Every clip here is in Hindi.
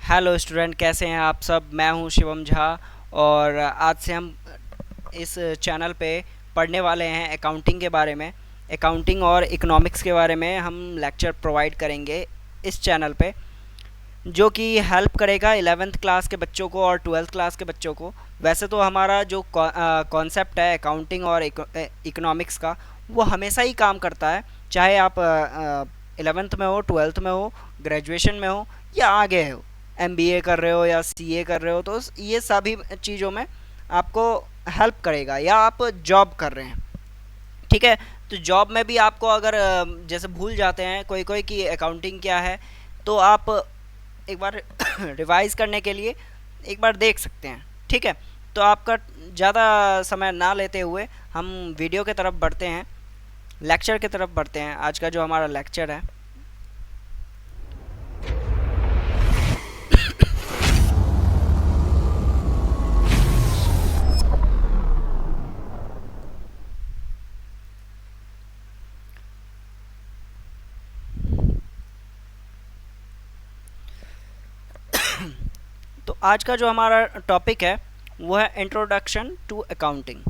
हेलो स्टूडेंट, कैसे हैं आप सब। मैं हूं शिवम झा और आज से हम इस चैनल पे पढ़ने वाले हैं अकाउंटिंग के बारे में। अकाउंटिंग और इकोनॉमिक्स के बारे में हम लेक्चर प्रोवाइड करेंगे इस चैनल पे, जो कि हेल्प करेगा 11th क्लास के बच्चों को और 12th क्लास के बच्चों को। वैसे तो हमारा जो कॉन्सेप्ट है अकाउंटिंग और इकोनॉमिक्स का, वो हमेशा ही काम करता है, चाहे आप 11th में हो, 12th में हो, ग्रेजुएशन में हो या आगे हो, एमबीए कर रहे हो या सीए कर रहे हो, तो ये सभी चीज़ों में आपको हेल्प करेगा। या आप जॉब कर रहे हैं, ठीक है, तो जॉब में भी आपको अगर जैसे भूल जाते हैं कोई कोई कि अकाउंटिंग क्या है, तो आप एक बार रिवाइज करने के लिए एक बार देख सकते हैं। ठीक है, तो आपका ज़्यादा समय ना लेते हुए हम वीडियो की तरफ बढ़ते हैं, लेक्चर की तरफ बढ़ते हैं। आज का जो हमारा लेक्चर है, तो आज का जो हमारा टॉपिक है वो है introduction to accounting.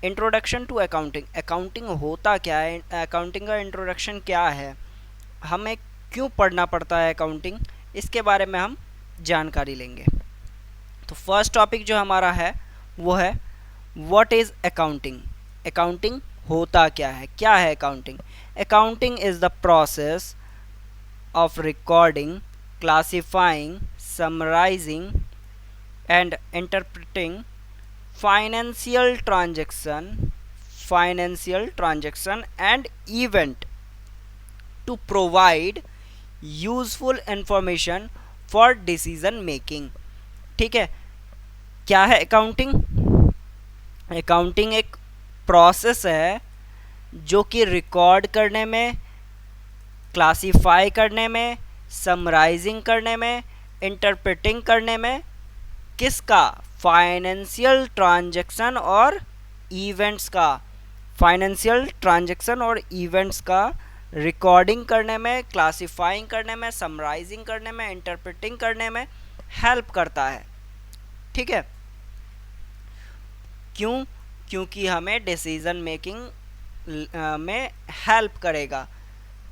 Introduction to accounting, accounting होता क्या है, अकाउंटिंग का इंट्रोडक्शन क्या है, हमें क्यों पढ़ना पड़ता है अकाउंटिंग, इसके बारे में हम जानकारी लेंगे। तो फर्स्ट टॉपिक जो हमारा है वो है व्हाट इज़ अकाउंटिंग। अकाउंटिंग होता क्या है accounting. Accounting is the process of recording, classifying, summarizing, and interpreting financial transaction and event to provide useful information for decision making। ठीक है, क्या है अकाउंटिंग। अकाउंटिंग एक प्रोसेस है जो कि रिकॉर्ड करने में, क्लासीफाई करने में, समराइजिंग करने में, इंटरप्रेटिंग करने में, किसका, फाइनेंशियल ट्रांजैक्शन और इवेंट्स का, फाइनेंशियल ट्रांजैक्शन और इवेंट्स का रिकॉर्डिंग करने में, क्लासीफाइंग करने में, समराइजिंग करने में, इंटरप्रेटिंग करने में हेल्प करता है। ठीक है, क्यों? क्योंकि हमें डिसीजन मेकिंग में हेल्प करेगा।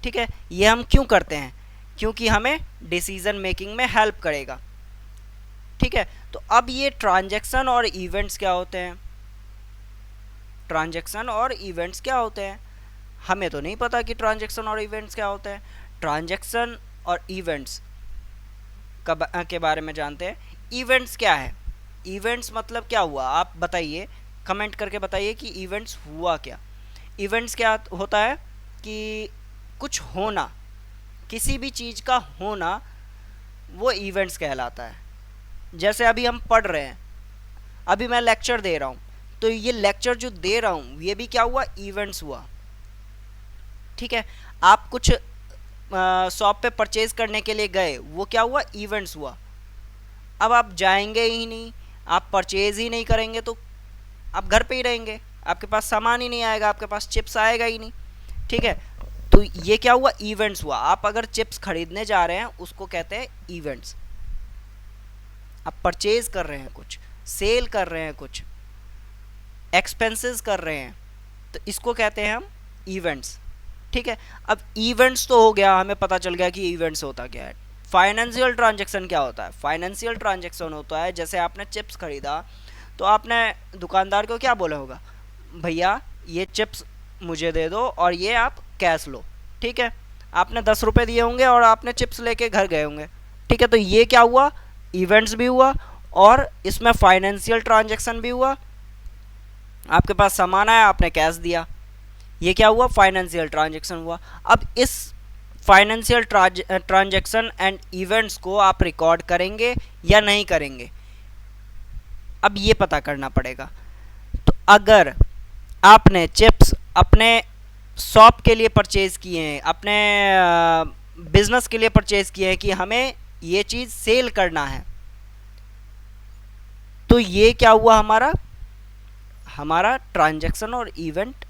ठीक है, ये हम क्यों करते हैं? क्योंकि हमें डिसीजन मेकिंग में हेल्प करेगा। ठीक है, तो अब ये ट्रांजैक्शन और इवेंट्स क्या होते हैं? ट्रांजैक्शन और इवेंट्स क्या होते हैं? हमें तो नहीं पता कि ट्रांजैक्शन और इवेंट्स क्या होते हैं। ट्रांजैक्शन और इवेंट्स के बारे में जानते हैं। इवेंट्स क्या है? इवेंट्स मतलब क्या हुआ, आप बताइए, कमेंट करके बताइए कि इवेंट्स हुआ क्या। इवेंट्स क्या होता है कि कुछ होना, किसी भी चीज़ का होना, वो इवेंट्स कहलाता है। जैसे अभी हम पढ़ रहे हैं, अभी मैं लेक्चर दे रहा हूँ, तो ये लेक्चर जो दे रहा हूँ ये भी क्या हुआ, इवेंट्स हुआ। ठीक है, आप कुछ शॉप पे परचेज करने के लिए गए, वो क्या हुआ, इवेंट्स हुआ। अब आप जाएंगे ही नहीं, आप परचेज ही नहीं करेंगे, तो आप घर पे ही रहेंगे, आपके पास सामान ही नहीं आएगा, आपके पास चिप्स आएगा ही नहीं। ठीक है, तो ये क्या हुआ, इवेंट्स हुआ। आप अगर चिप्स खरीदने जा रहे हैं उसको कहते हैं इवेंट्स। आप परचेज कर रहे हैं, कुछ सेल कर रहे हैं, कुछ एक्सपेंसेस कर रहे हैं, तो इसको कहते हैं हम इवेंट्स। ठीक है, अब इवेंट्स तो हो गया, हमें पता चल गया कि इवेंट्स होता क्या है। फाइनेंशियल ट्रांजैक्शन क्या होता है? फाइनेंशियल ट्रांजैक्शन होता है, जैसे आपने चिप्स खरीदा तो आपने दुकानदार को क्या बोला होगा, भैया ये चिप्स मुझे दे दो और ये आप कैश लो। ठीक है, आपने 10 रुपये दिए होंगे और आपने चिप्स लेके घर गए होंगे। ठीक है, तो ये क्या हुआ, इवेंट्स भी हुआ और इसमें फाइनेंशियल ट्रांजैक्शन भी हुआ। आपके पास सामान आया, आपने कैश दिया, ये क्या हुआ, फाइनेंशियल ट्रांजैक्शन हुआ। अब इस फाइनेंशियल ट्रांजैक्शन एंड इवेंट्स को आप रिकॉर्ड करेंगे या नहीं करेंगे, अब ये पता करना पड़ेगा। तो अगर आपने चिप्स अपने शॉप के लिए परचेज़ किए हैं, अपने बिजनेस के लिए परचेज़ किए हैं कि हमें ये चीज़ सेल करना है, तो ये क्या हुआ, हमारा ट्रांजैक्शन और इवेंट,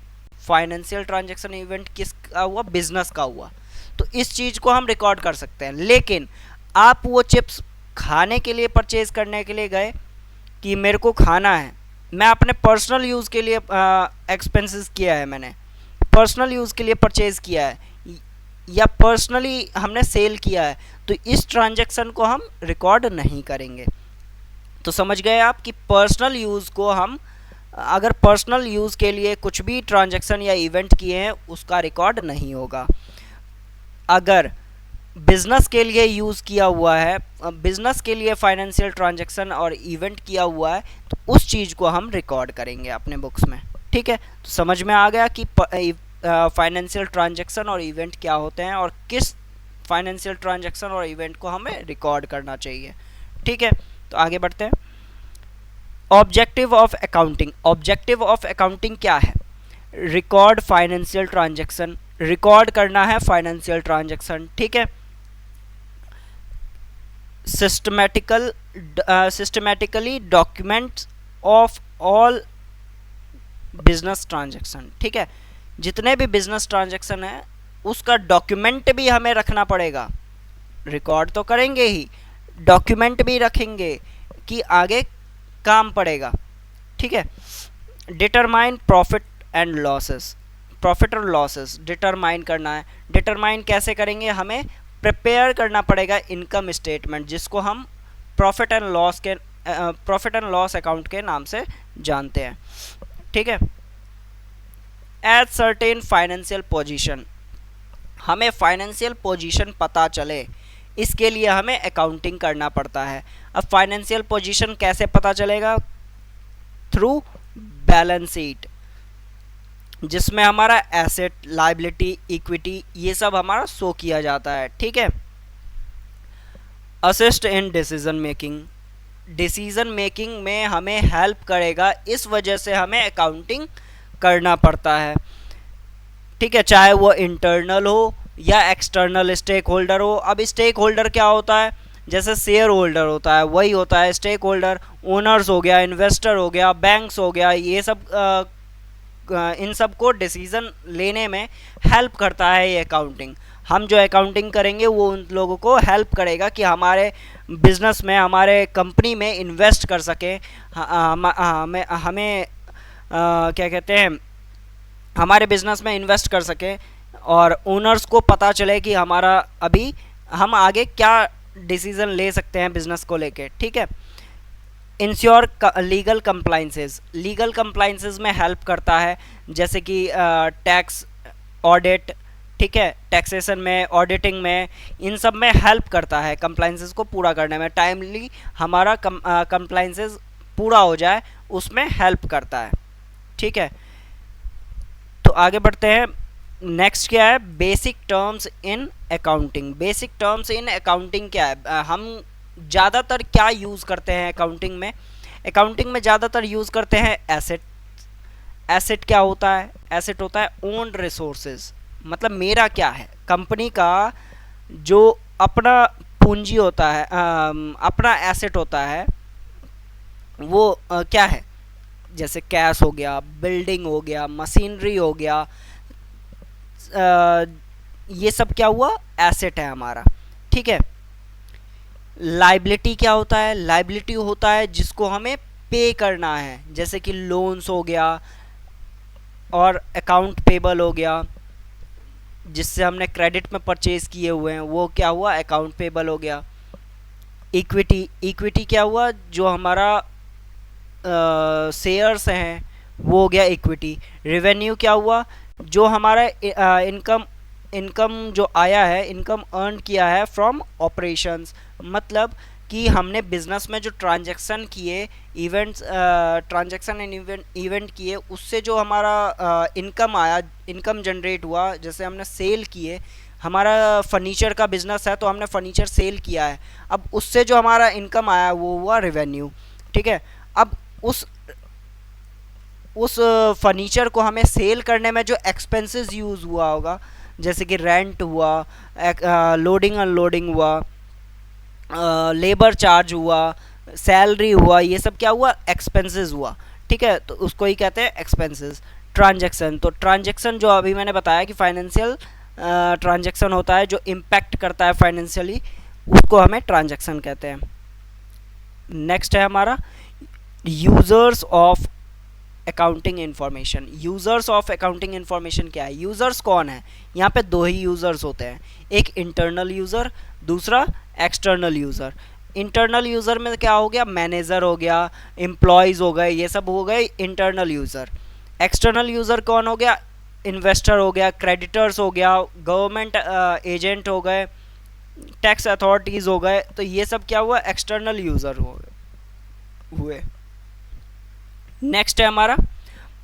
फाइनेंशियल ट्रांजैक्शन इवेंट किसका हुआ, बिजनेस का हुआ। तो इस चीज़ को हम रिकॉर्ड कर सकते हैं। लेकिन आप वो चिप्स खाने के लिए परचेज करने के लिए गए कि मेरे को खाना है, मैं अपने पर्सनल यूज़ के लिए एक्सपेंसेस किया है, मैंने पर्सनल यूज़ के लिए परचेज़ किया है या पर्सनली हमने सेल किया है, तो इस ट्रांजैक्शन को हम रिकॉर्ड नहीं करेंगे। तो समझ गए आप कि पर्सनल यूज़ को हम अगर पर्सनल यूज़ के लिए कुछ भी ट्रांजैक्शन या इवेंट किए हैं उसका रिकॉर्ड नहीं होगा। अगर बिजनेस के लिए यूज़ किया हुआ है, बिजनेस के लिए फाइनेंशियल ट्रांजैक्शन और इवेंट किया हुआ है, तो उस चीज़ को हम रिकॉर्ड करेंगे अपने बुक्स में। ठीक है, तो समझ में आ गया कि फाइनेंशियल ट्रांजैक्शन और इवेंट क्या होते हैं और किस फाइनेंशियल ट्रांजैक्शन और इवेंट को हमें रिकॉर्ड करना चाहिए। ठीक है, तो आगे बढ़ते हैं। Objective of accounting. Objective of accounting क्या है? रिकॉर्ड फाइनेंशियल ट्रांजैक्शन, रिकॉर्ड करना है फाइनेंशियल ट्रांजैक्शन। ठीक है, systematically documents of all business transaction. ठीक है, जितने भी बिजनेस ट्रांजैक्शन है उसका डॉक्यूमेंट भी हमें रखना पड़ेगा। रिकॉर्ड तो करेंगे ही, डॉक्यूमेंट भी रखेंगे कि आगे काम पड़ेगा। ठीक है, determine profit and losses. Profit और लॉसेस डिटरमाइन करना है। डिटरमाइन कैसे करेंगे? हमें प्रिपेयर करना पड़ेगा इनकम स्टेटमेंट, जिसको हम प्रॉफिट एंड लॉस अकाउंट के नाम से जानते हैं। ठीक है, एट सर्टेन फाइनेंशियल पोजीशन, हमें फाइनेंशियल पोजीशन पता चले इसके लिए हमें अकाउंटिंग करना पड़ता है। अब फाइनेंशियल पोजीशन कैसे पता चलेगा? थ्रू बैलेंस शीट, जिसमें हमारा एसेट, लायबिलिटी, इक्विटी ये सब हमारा शो किया जाता है। ठीक है, assist in decision making, decision making में हमें हेल्प करेगा, इस वजह से हमें अकाउंटिंग करना पड़ता है। ठीक है, चाहे वो इंटरनल हो या एक्सटर्नल स्टेक होल्डर हो। अब स्टेक होल्डर क्या होता है? जैसे शेयर होल्डर होता है वही होता है स्टेक होल्डर। ओनर्स हो गया, इन्वेस्टर हो गया, बैंक्स हो गया, ये सब इन सब को डिसीज़न लेने में हेल्प करता है ये अकाउंटिंग। हम जो अकाउंटिंग करेंगे वो उन लोगों को हेल्प करेगा कि हमारे बिजनेस में, हमारे कंपनी में इन्वेस्ट कर सकें, हमें क्या कहते हैं, हमारे बिजनेस में इन्वेस्ट कर सकें और ओनर्स को पता चले कि हमारा अभी हम आगे क्या डिसीज़न ले सकते हैं बिजनेस को लेके। ठीक है, ensure legal compliances, legal compliances में हेल्प करता है, जैसे कि टैक्स ऑडिट। ठीक है, टैक्सेशन में, ऑडिटिंग में, इन सब में हेल्प करता है कंप्लाइंसेस को पूरा करने में। टाइमली हमारा कंप्लाइंसेस पूरा हो जाए उसमें हेल्प करता है। ठीक है, तो आगे बढ़ते हैं। नेक्स्ट क्या है? Basic terms in accounting. Basic terms in accounting क्या है? हम ज़्यादातर क्या यूज़ करते हैं अकाउंटिंग में? अकाउंटिंग में ज़्यादातर यूज़ करते हैं एसेट। एसेट क्या होता है? एसेट होता है ओन रिसोर्सेज, मतलब मेरा क्या है, कंपनी का जो अपना पूंजी होता है, अपना एसेट होता है वो क्या है? जैसे कैश हो गया, बिल्डिंग हो गया, मशीनरी हो गया, ये सब क्या हुआ? एसेट है हमारा। ठीक है, लाइबिलिटी क्या होता है? लाइबिलिटी होता है जिसको हमें पे करना है, जैसे कि लोन्स हो गया और अकाउंट पेबल हो गया, जिससे हमने क्रेडिट में परचेज किए हुए हैं, वो क्या हुआ? अकाउंट पेबल हो गया। इक्विटी, इक्विटी क्या हुआ? जो हमारा शेयर्स हैं वो हो गया इक्विटी। रेवेन्यू क्या हुआ? जो हमारा इनकम जो आया है, इनकम अर्न किया है फ्रॉम ऑपरेशंस, मतलब कि हमने बिजनेस में जो ट्रांजैक्शन किए, इवेंट्स, ट्रांजैक्शन एंड इवेंट किए, उससे जो हमारा इनकम आया, इनकम जनरेट हुआ, जैसे हमने सेल किए, हमारा फर्नीचर का बिजनेस है तो हमने फर्नीचर सेल किया है, अब उससे जो हमारा इनकम आया वो हुआ रेवेन्यू। ठीक है, अब उस फर्नीचर को हमें सेल करने में जो एक्सपेंसेस यूज़ हुआ होगा, जैसे कि रेंट हुआ, लोडिंग अनलोडिंग हुआ, लेबर चार्ज हुआ, सैलरी हुआ, ये सब क्या हुआ? एक्सपेंसेस हुआ। ठीक है, तो उसको ही कहते हैं एक्सपेंसेस। ट्रांजैक्शन, तो ट्रांजैक्शन जो अभी मैंने बताया कि फाइनेंशियल ट्रांजैक्शन होता है जो इम्पैक्ट करता है फाइनेंशियली, उसको हमें ट्रांजैक्शन कहते हैं। नेक्स्ट है हमारा users of accounting information. Users of accounting information क्या है? यूजर्स कौन है? यहाँ पे दो ही यूजर्स होते हैं, एक इंटरनल यूजर, दूसरा एक्सटर्नल यूजर। इंटरनल यूजर में क्या हो गया? मैनेजर हो गया, एम्प्लॉयज़ हो गए, ये सब हो गए इंटरनल यूजर। एक्सटर्नल यूजर कौन हो गया? इन्वेस्टर हो गया, क्रेडिटर्स हो गया, गवर्नमेंट एजेंट हो गए, टैक्स अथॉरिटीज़ हो गए। तो ये सब क्या हुआ? एक्सटर्नल यूजर हुए। नेक्स्ट है हमारा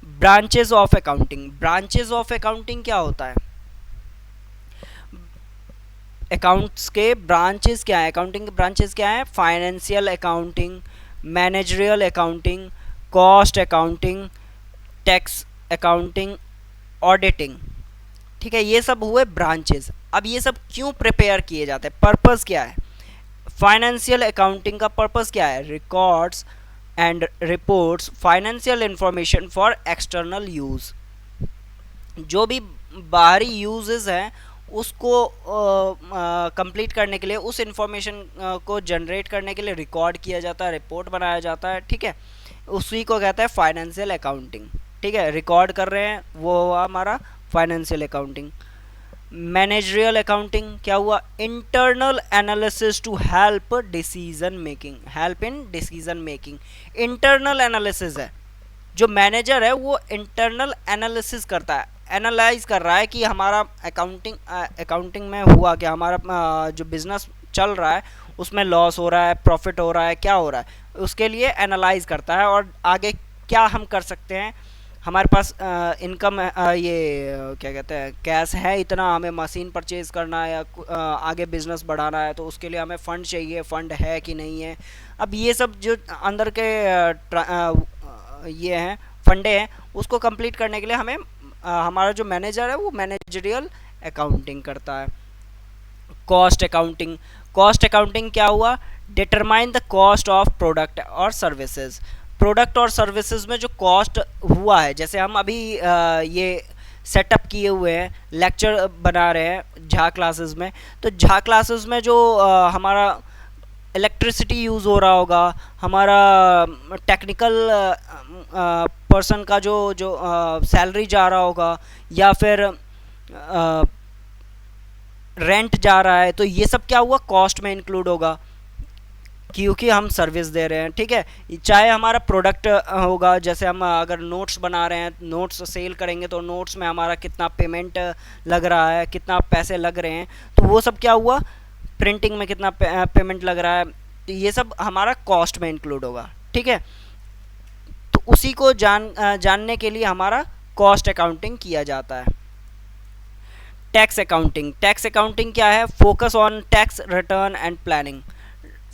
branches of accounting. Branches of accounting क्या होता है? अकाउंट्स के ब्रांचेस क्या है? अकाउंटिंग के ब्रांचेस क्या है? Financial accounting, managerial accounting, cost accounting, tax accounting, auditing. ठीक है, ये सब हुए ब्रांचेस। अब ये सब क्यों प्रिपेयर किए जाते हैं? पर्पस क्या है? फाइनेंशियल अकाउंटिंग का पर्पस क्या है? Records and reports financial information for external use. जो भी बाहरी यूजेस हैं उसको कंप्लीट करने के लिए, उस इंफॉर्मेशन को जनरेट करने के लिए रिकॉर्ड किया जाता है, रिपोर्ट बनाया जाता है। ठीक है, उसी को कहता है फाइनेंशियल अकाउंटिंग। ठीक है, रिकॉर्ड कर रहे हैं वो हुआ हमारा फाइनेंशियल अकाउंटिंग। मैनेजरियल अकाउंटिंग क्या हुआ? Internal analysis to help decision making, help in decision making. Internal analysis है, जो मैनेजर है वो इंटरनल एनालिसिस करता है, एनालाइज कर रहा है कि हमारा अकाउंटिंग में हुआ क्या, हमारा जो बिजनेस चल रहा है उसमें लॉस हो रहा है, प्रॉफिट हो रहा है, क्या हो रहा है, उसके लिए एनालाइज करता है और आगे क्या हम कर सकते हैं। हमारे पास इनकम ये क्या कहते हैं, कैश है इतना, हमें मशीन परचेज करना है या आगे बिजनेस बढ़ाना है, तो उसके लिए हमें फ़ंड चाहिए, फ़ंड है कि नहीं है। अब ये सब जो अंदर के ये हैं, फंडे हैं, उसको कंप्लीट करने के लिए हमें हमारा जो मैनेजर है वो मैनेजरियल अकाउंटिंग करता है। कॉस्ट अकाउंटिंग, कॉस्ट अकाउंटिंग क्या हुआ? Determine the cost of product और सर्विसेज। प्रोडक्ट और सर्विसेज में जो कॉस्ट हुआ है, जैसे हम अभी ये सेटअप किए हुए हैं, लेक्चर बना रहे हैं झा क्लासेस में, तो झा क्लासेस में जो हमारा इलेक्ट्रिसिटी यूज़ हो रहा होगा, हमारा टेक्निकल पर्सन का जो जो सैलरी जा रहा होगा, या फिर रेंट जा रहा है, तो ये सब क्या हुआ? कॉस्ट में इंक्लूड होगा, क्योंकि हम सर्विस दे रहे हैं। ठीक है, चाहे हमारा प्रोडक्ट होगा, जैसे हम अगर नोट्स बना रहे हैं, नोट्स सेल करेंगे, तो नोट्स में हमारा कितना पेमेंट लग रहा है, कितना पैसे लग रहे हैं, तो वो सब क्या हुआ? प्रिंटिंग में कितना पेमेंट लग रहा है, तो ये सब हमारा कॉस्ट में इंक्लूड होगा। ठीक है, तो उसी को जानने के लिए हमारा कॉस्ट अकाउंटिंग किया जाता है। टैक्स अकाउंटिंग, टैक्स अकाउंटिंग क्या है? Focus on tax return and planning.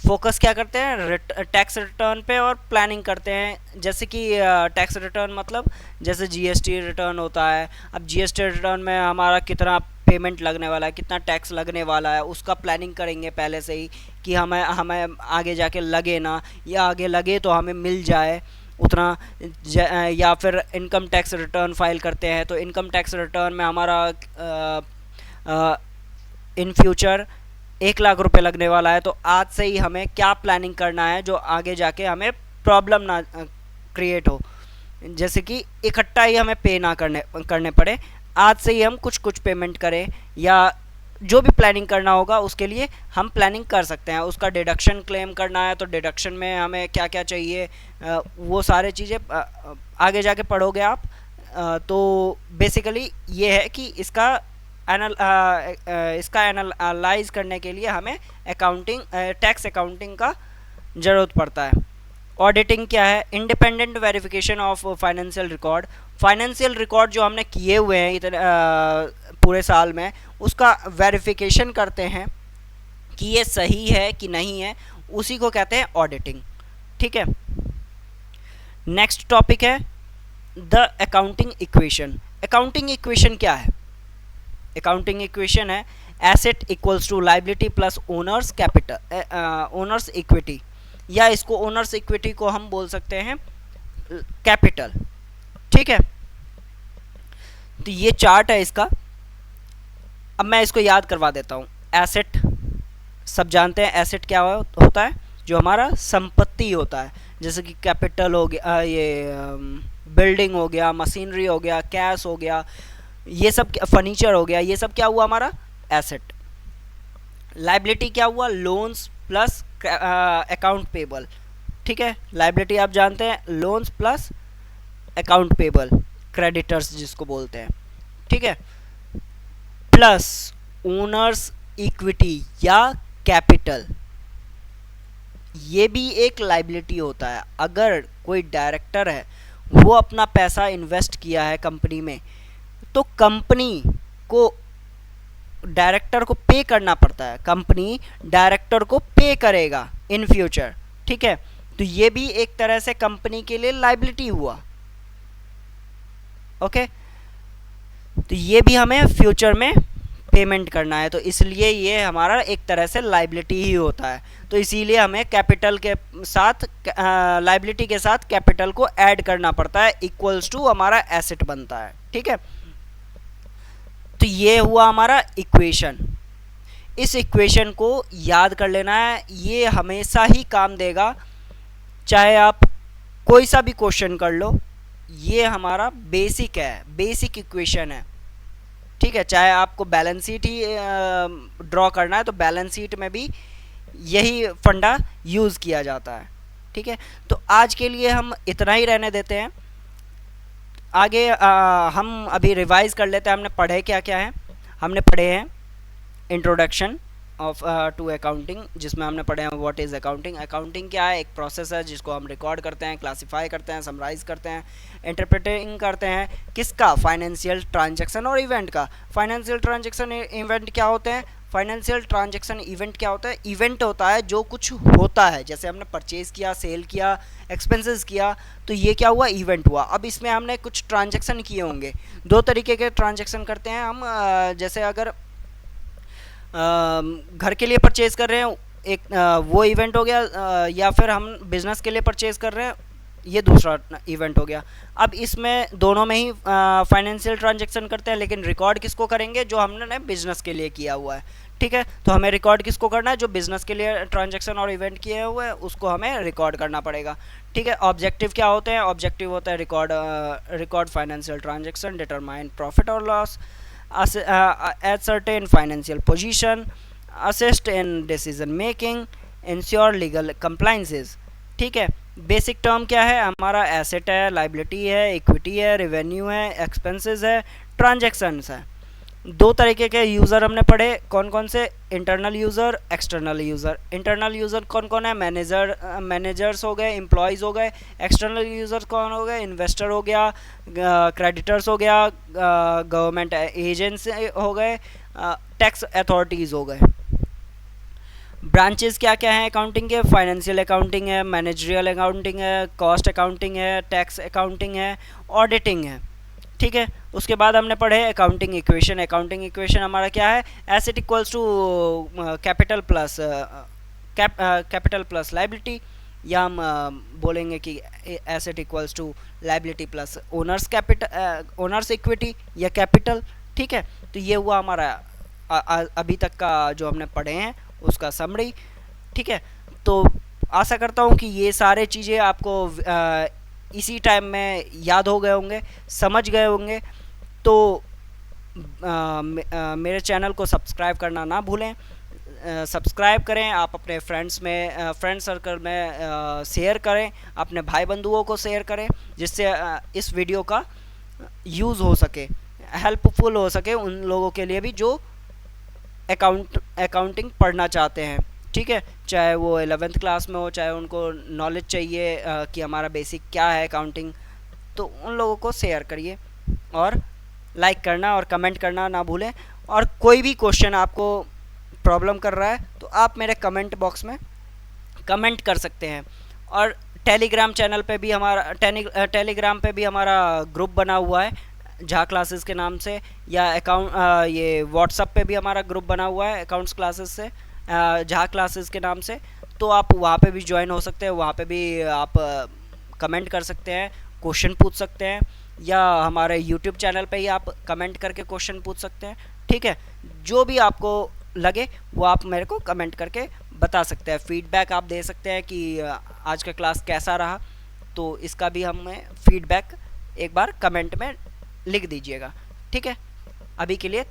Focus क्या करते हैं? टैक्स रिटर्न पे और प्लानिंग करते हैं। जैसे कि टैक्स रिटर्न मतलब जैसे जीएसटी रिटर्न होता है। अब जीएसटी रिटर्न में हमारा कितना पेमेंट लगने वाला है, कितना टैक्स लगने वाला है, उसका प्लानिंग करेंगे पहले से ही कि हमें हमें आगे जाके लगे ना, या आगे लगे तो हमें मिल जाए उतना। या फिर इनकम टैक्स रिटर्न फाइल करते हैं, तो इनकम टैक्स रिटर्न में हमारा इन फ्यूचर 1 लाख रुपए लगने वाला है, तो आज से ही हमें क्या प्लानिंग करना है जो आगे जाके हमें प्रॉब्लम ना क्रिएट हो, जैसे कि इकट्ठा ही हमें पे ना करने पड़े, आज से ही हम कुछ कुछ पेमेंट करें, या जो भी प्लानिंग करना होगा उसके लिए हम प्लानिंग कर सकते हैं। उसका डिडक्शन क्लेम करना है तो डिडक्शन में हमें क्या क्या चाहिए, वो सारे चीज़ें आगे जाके पढ़ोगे आप। तो बेसिकली ये है कि इसका एनालाइज करने के लिए हमें अकाउंटिंग, टैक्स अकाउंटिंग का ज़रूरत पड़ता है। ऑडिटिंग क्या है? Independent verification of financial record. Financial record जो हमने किए हुए हैं इतने पूरे साल में, उसका वेरिफिकेशन करते हैं कि ये सही है कि नहीं है, उसी को कहते हैं ऑडिटिंग। ठीक है, नेक्स्ट टॉपिक है the accounting equation. Accounting equation क्या है? अकाउंटिंग इक्वेशन है asset equals to liability plus owners capital, owners equity, या इसको ओनर्स इक्विटी को हम बोल सकते हैं कैपिटल। ठीक है, तो ये चार्ट है इसका। अब मैं इसको याद करवा देता हूँ। एसेट सब जानते हैं, एसेट क्या होता है? जो हमारा संपत्ति होता है, जैसे कि कैपिटल हो गया, ये बिल्डिंग हो गया, मशीनरी हो गया, कैश हो गया, ये सब फर्नीचर हो गया, ये सब क्या हुआ हमारा एसेट। लाइबिलिटी क्या हुआ, लोन्स प्लस अकाउंट पेबल। ठीक है, लाइबिलिटी आप जानते हैं loans plus account payable, creditors जिसको बोलते हैं। ठीक है, प्लस ओनर्स इक्विटी या कैपिटल, ये भी एक लाइबिलिटी होता है। अगर कोई डायरेक्टर है वो अपना पैसा इन्वेस्ट किया है कंपनी में, तो कंपनी को डायरेक्टर को पे करना पड़ता है, कंपनी डायरेक्टर को पे करेगा इन फ्यूचर। ठीक है, तो ये भी एक तरह से कंपनी के लिए लाइबिलिटी हुआ। ओके, तो ये भी हमें फ्यूचर में पेमेंट करना है, तो इसलिए ये हमारा एक तरह से लाइबिलिटी ही होता है। तो इसीलिए हमें कैपिटल के साथ लाइबिलिटी के साथ कैपिटल को ऐड करना पड़ता है, इक्वल्स टू हमारा एसेट बनता है। ठीक है, तो ये हुआ हमारा इक्वेशन। इस इक्वेशन को याद कर लेना है, ये हमेशा ही काम देगा, चाहे आप कोई सा भी क्वेश्चन कर लो। ये हमारा बेसिक है, बेसिक इक्वेशन है। ठीक है, चाहे आपको बैलेंस शीट ही ड्रॉ करना है तो बैलेंस शीट में भी यही फंडा यूज़ किया जाता है। ठीक है, तो आज के लिए हम इतना ही रहने देते हैं। आगे हम अभी रिवाइज कर लेते हैं, हमने पढ़े क्या क्या है। हमने पढ़े हैं इंट्रोडक्शन ऑफ टू अकाउंटिंग, जिसमें हमने पढ़े हैं व्हाट इज़ अकाउंटिंग। अकाउंटिंग क्या है, एक प्रोसेस है जिसको हम रिकॉर्ड करते हैं, क्लासिफाई करते हैं, समराइज करते हैं, इंटरप्रेटिंग करते हैं। किसका, फाइनेंशियल ट्रांजैक्शन और इवेंट का। फाइनेंशियल ट्रांजैक्शन इवेंट क्या होते हैं, फाइनेंशियल ट्रांजैक्शन इवेंट क्या होता है, इवेंट होता है जो कुछ होता है, जैसे हमने परचेज़ किया, सेल किया, एक्सपेंसेस किया, तो ये क्या हुआ, इवेंट हुआ। अब इसमें हमने कुछ ट्रांजैक्शन किए होंगे, दो तरीके के ट्रांजैक्शन करते हैं हम। जैसे अगर घर के लिए परचेज़ कर रहे हैं, एक वो इवेंट हो गया, या फिर हम बिज़नेस के लिए परचेज़ कर रहे हैं, ये दूसरा इवेंट हो गया। अब इसमें दोनों में ही फाइनेंशियल ट्रांजैक्शन करते हैं, लेकिन रिकॉर्ड किसको करेंगे, जो हमने बिज़नेस के लिए किया हुआ है। ठीक है, तो हमें रिकॉर्ड किसको करना है, जो बिज़नेस के लिए ट्रांजैक्शन और इवेंट किए हुए हैं उसको हमें रिकॉर्ड करना पड़ेगा। ठीक है, ऑब्जेक्टिव क्या होते हैं, ऑब्जेक्टिव होता है record financial transaction, determine profit और loss, ascertain financial position, assist in decision making, ensure legal compliances। ठीक है, बेसिक टर्म क्या है हमारा, एसेट है, लाइबिलिटी है, इक्विटी है, रेवेन्यू है, एक्सपेंसेस है, ट्रांजैक्शंस है। दो तरीके के यूज़र हमने पढ़े, कौन कौन से, internal user, external user. Internal user कौन कौन है, मैनेजर्स हो गए, एम्प्लॉयज़ हो गए। एक्सटर्नल यूज़र कौन हो गए, इन्वेस्टर हो गया, क्रेडिटर्स हो गया, गवर्नमेंट एजेंसी हो गए, टैक्स अथॉरिटीज़ हो गए। ब्रांचेस क्या क्या हैं अकाउंटिंग के, फाइनेंशियल अकाउंटिंग है, मैनेजरियल अकाउंटिंग है, कॉस्ट अकाउंटिंग है, टैक्स अकाउंटिंग है, ऑडिटिंग है। ठीक है, उसके बाद हमने पढ़े अकाउंटिंग इक्वेशन। अकाउंटिंग इक्वेशन हमारा क्या है, asset equals to capital plus liability, या हम बोलेंगे कि asset equals to liability plus owners equity या कैपिटल। ठीक है, तो ये हुआ हमारा अभी तक का जो हमने पढ़े हैं उसका समरी। ठीक है, तो आशा करता हूँ कि ये सारे चीज़ें आपको इसी टाइम में याद हो गए होंगे, समझ गए होंगे। तो मेरे चैनल को सब्सक्राइब करना ना भूलें, सब्सक्राइब करें, आप अपने फ्रेंड सर्कल में शेयर करें, अपने भाई बंधुओं को शेयर करें, जिससे इस वीडियो का यूज़ हो सके, हेल्पफुल हो सके उन लोगों के लिए भी जो अकाउंटिंग पढ़ना चाहते हैं। ठीक है, चाहे वो 11th क्लास में हो, चाहे उनको नॉलेज चाहिए कि हमारा बेसिक क्या है अकाउंटिंग, तो उन लोगों को शेयर करिए और लाइक करना और कमेंट करना ना भूलें। और कोई भी क्वेश्चन आपको प्रॉब्लम कर रहा है तो आप मेरे कमेंट बॉक्स में कमेंट कर सकते हैं। और टेलीग्राम चैनल पे भी हमारा टेलीग्राम पे भी हमारा ग्रुप बना हुआ है झा क्लासेस के नाम से, या ये व्हाट्सअप पे भी हमारा ग्रुप बना हुआ है अकाउंट्स क्लासेस से, झा क्लासेस के नाम से। तो आप वहाँ पे भी ज्वाइन हो सकते हैं, वहाँ पे भी आप कमेंट कर सकते हैं, क्वेश्चन पूछ सकते हैं, या हमारे यूट्यूब चैनल पे ही आप कमेंट करके क्वेश्चन पूछ सकते हैं। ठीक है, जो भी आपको लगे वो आप मेरे को कमेंट करके बता सकते हैं, फीडबैक आप दे सकते हैं कि आज का क्लास कैसा रहा, तो इसका भी हमें फीडबैक एक बार कमेंट में लिख दीजिएगा। ठीक है, अभी के लिए